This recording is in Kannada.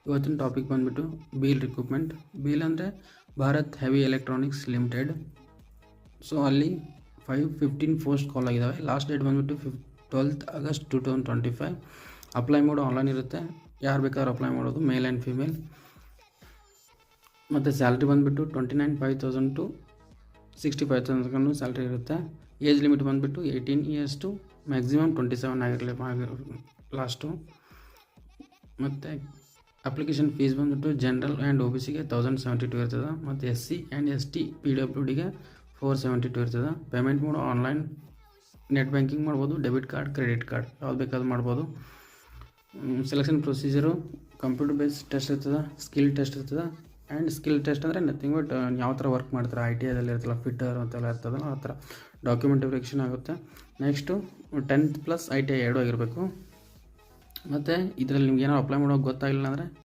ಇವತ್ತಿನ ಟಾಪಿಕ್ ಬಂದುಬಿಟ್ಟು ಬೀಲ್ ರಿಕ್ರೂಟ್ಮೆಂಟ್. ಬೀಲ್ ಅಂದರೆ Bharat heavy electronics limited. So ಅಲ್ಲಿ 515 ಪೋಸ್ಟ್ ಕಾಲ್ ಆಗಿದ್ದಾವೆ. ಲಾಸ್ಟ್ ಡೇಟ್ ಬಂದುಬಿಟ್ಟು 12th August 2025. ಅಪ್ಲೈ ಮಾಡೋ ಆನ್ಲೈನ್ ಇರುತ್ತೆ, ಯಾರು ಬೇಕಾದ್ರೂ ಅಪ್ಲೈ ಮಾಡೋದು, ಮೇಲ್ ಆ್ಯಂಡ್ ಫಿಮೇಲ್. ಮತ್ತು ಸ್ಯಾಲ್ರಿ ಬಂದುಬಿಟ್ಟು 29,500 to 65,000 ತನಕ ಸ್ಯಾಲ್ರಿ ಇರುತ್ತೆ. ಏಜ್ ಲಿಮಿಟ್ ಬಂದುಬಿಟ್ಟು 18 years to ಮ್ಯಾಕ್ಸಿಮಮ್ 27 ಆಗಿರಲಿ ಲಾಸ್ಟು. ಮತ್ತು ಅಪ್ಲಿಕೇಶನ್ ಫೀಸ್ ಬಂದುಬಿಟ್ಟು ಜನರಲ್ ಆ್ಯಂಡ್ OBC 1072 ಇರ್ತದೆ, ಮತ್ತು SC ಆ್ಯಂಡ್ ST PWD 472 ಇರ್ತದೆ. ಪೇಮೆಂಟ್ ಮಾಡೋ ಆನ್ಲೈನ್ ನೆಟ್ ಬ್ಯಾಂಕಿಂಗ್ ಮಾಡ್ಬೋದು, ಡೆಬಿಟ್ ಕಾರ್ಡ್, ಕ್ರೆಡಿಟ್ ಕಾರ್ಡ್ ಯಾವ್ದು ಬೇಕಾದ್ರೂ ಮಾಡ್ಬೋದು. Selection procedure computer base test ಇರ್ತದೆ, ಸ್ಕಿಲ್ ಟೆಸ್ಟ್ ಇರ್ತದೆ. ಆ್ಯಂಡ್ ಸ್ಕಿಲ್ ಟೆಸ್ಟ್ ಅಂದರೆ ನಥಿಂಗ್ ಬಟ್ ಯಾವ ಥರ ವರ್ಕ್ ಮಾಡ್ತಾರೆ, ITIದಲ್ಲಿ ಇರ್ತಲ್ಲ, ಫಿಟ್ಟರ್ ಅಂತೆಲ್ಲ ಇರ್ತದಲ್ಲ ಆ ಥರ ಡಾಕ್ಯುಮೆಂಟ್ ವೆರಿಫಿಕೇಷನ್ ಆಗುತ್ತೆ. ನೆಕ್ಸ್ಟು 10th+ ITI 2 ಆಗಿರಬೇಕು. ಮತ್ತು ಇದರಲ್ಲಿ ನಿಮ್ಗೆ ಏನೋ ಅಪ್ಲೈ ಮಾಡೋಕೆ ಗೊತ್ತಾಗಿಲ್ಲ ಅಂದರೆ